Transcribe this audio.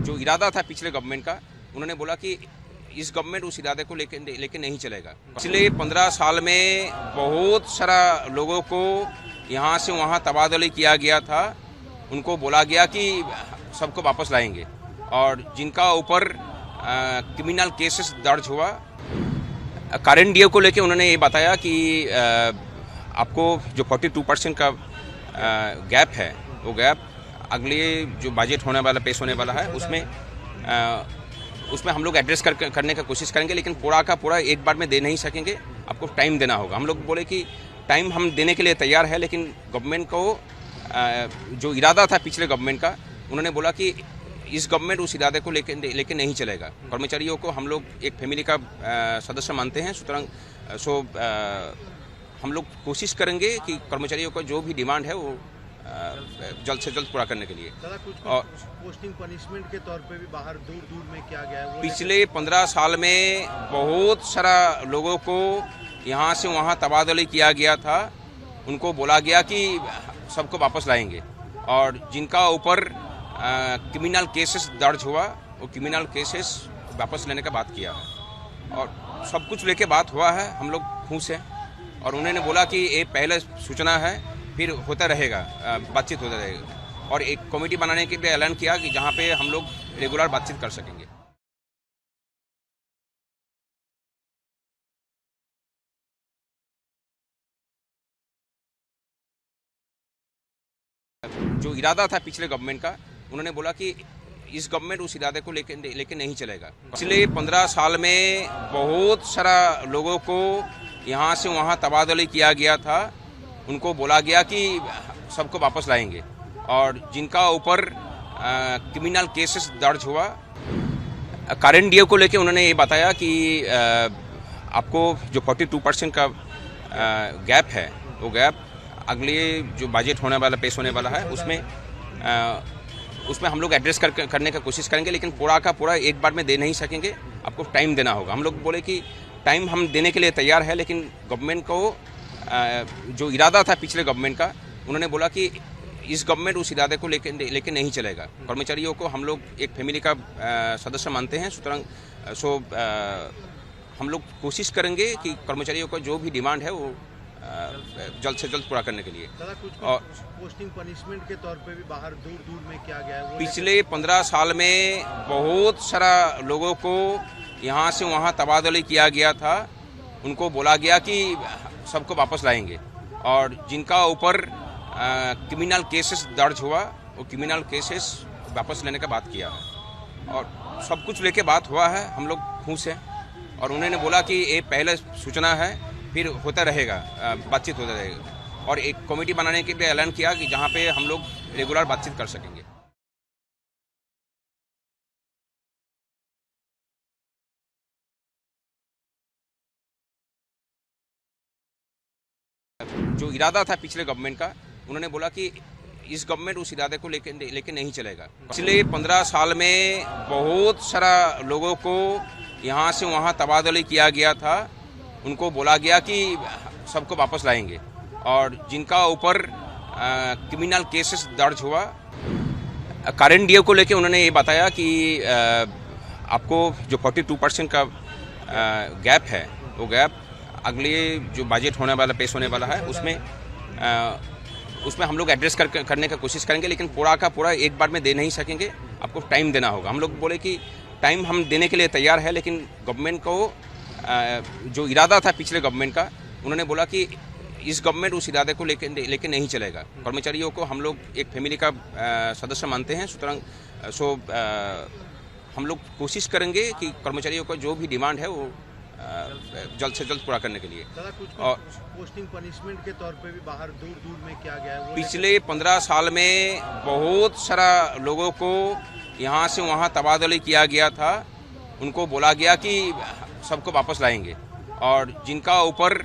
जो इरादा था पिछले गवर्नमेंट का, उन्होंने बोला कि इस गवर्नमेंट उस इरादे को लेके नहीं चलेगा। पिछले 15 साल में बहुत सारा लोगों को यहाँ से वहाँ तबादला किया गया था। उनको बोला गया कि सबको वापस लाएंगे, और जिनका ऊपर क्रिमिनल केसेस दर्ज हुआ, करंट ईयर को लेके उन्होंने ये बताया कि आपको जो 42% का गैप है, वो गैप अगले जो बजट होने वाला, पेश होने वाला है, उसमें हम लोग एड्रेस करने का कोशिश करेंगे, लेकिन पूरा का पूरा एक बार में दे नहीं सकेंगे। आपको टाइम देना होगा। हम लोग बोले कि टाइम हम देने के लिए तैयार है, लेकिन गवर्नमेंट को जो इरादा था पिछले गवर्नमेंट का, उन्होंने बोला कि इस गवर्नमेंट उस इरादे को लेके नहीं चलेगा। कर्मचारियों को हम लोग एक फैमिली का सदस्य मानते हैं, सुतरांग हम लोग कोशिश करेंगे कि कर्मचारियों का जो भी डिमांड है वो जल्द से जल्द पूरा करने के लिए। और पोस्टिंग पनिशमेंट के तौर पे भी बाहर दूर दूर में किया गया है। पिछले 15 साल में बहुत सारा लोगों को यहाँ से वहाँ तबादला किया गया था। उनको बोला गया कि सबको वापस लाएंगे, और जिनका ऊपर क्रिमिनल केसेस दर्ज हुआ, वो क्रिमिनल केसेस वापस लेने का बात किया है, और सब कुछ लेके बात हुआ है। हम लोग खुश हैं, और उन्होंने बोला कि ये पहले सूचना है, फिर होता रहेगा, बातचीत होता रहेगा, और एक कमेटी बनाने के लिए ऐलान किया कि जहाँ पे हम लोग रेगुलर बातचीत कर सकेंगे। जो इरादा था पिछले गवर्नमेंट का, उन्होंने बोला कि इस गवर्नमेंट उस इरादे को लेके नहीं चलेगा। पिछले 15 साल में बहुत सारा लोगों को यहाँ से वहाँ तबादला किया गया था। उनको बोला गया कि सबको वापस लाएंगे, और जिनका ऊपर क्रिमिनल केसेस दर्ज हुआ, करंट ईयर को लेके उन्होंने ये बताया कि आपको जो 42% का गैप है, वो गैप अगले जो बजट होने वाला, पेश होने वाला है, उसमें हम लोग एड्रेस करने का कोशिश करेंगे, लेकिन पूरा का पूरा एक बार में दे नहीं सकेंगे। आपको टाइम देना होगा। हम लोग बोले कि टाइम हम देने के लिए तैयार है, लेकिन गवर्नमेंट को जो इरादा था पिछले गवर्नमेंट का, उन्होंने बोला कि इस गवर्नमेंट उस इरादे को लेके नहीं चलेगा। कर्मचारियों को हम लोग एक फैमिली का सदस्य मानते हैं, सुतरांग हम लोग कोशिश करेंगे कि कर्मचारियों का जो भी डिमांड है वो जल्द से जल्द पूरा करने के लिए। और पोस्टिंग पनिशमेंट के तौर पे भी बाहर दूर दूर में किया गया है। पिछले 15 साल में बहुत सारा लोगों को यहाँ से वहाँ तबादला किया गया था। उनको बोला गया कि सबको वापस लाएंगे, और जिनका ऊपर क्रिमिनल केसेस दर्ज हुआ, वो क्रिमिनल केसेस वापस लेने का बात किया है, और सब कुछ लेके बात हुआ है। हम लोग खुश हैं, और उन्होंने बोला कि ये पहले सूचना है, फिर होता रहेगा, बातचीत होता रहेगा, और एक कमेटी बनाने के लिए ऐलान किया कि जहाँ पे हम लोग रेगुलर बातचीत कर सकेंगे। जो इरादा था पिछले गवर्नमेंट का, उन्होंने बोला कि इस गवर्नमेंट उस इरादे को लेके नहीं चलेगा। पिछले 15 साल में बहुत सारा लोगों को यहाँ से वहाँ तबादला किया गया था। उनको बोला गया कि सबको वापस लाएंगे, और जिनका ऊपर क्रिमिनल केसेस दर्ज हुआ, करंट ईयर को लेके उन्होंने ये बताया कि आपको जो 42% का गैप है, वो गैप अगले जो बजट होने वाला, पेश होने वाला है, उसमें हम लोग एड्रेस करने का कोशिश करेंगे, लेकिन पूरा का पूरा एक बार में दे नहीं सकेंगे। आपको टाइम देना होगा। हम लोग बोले कि टाइम हम देने के लिए तैयार है, लेकिन गवर्नमेंट को जो इरादा था पिछले गवर्नमेंट का, उन्होंने बोला कि इस गवर्नमेंट उस इरादे को लेके नहीं चलेगा। कर्मचारियों को हम लोग एक फैमिली का सदस्य मानते हैं, सुतरांग हम लोग कोशिश करेंगे कि कर्मचारियों का जो भी डिमांड है वो जल्द से जल्द पूरा करने के लिए। और पोस्टिंग पनिशमेंट के तौर पे भी बाहर दूर दूर में किया गया है। पिछले 15 साल में बहुत सारा लोगों को यहाँ से वहाँ तबादला किया गया था। उनको बोला गया कि सबको वापस लाएंगे, और जिनका ऊपर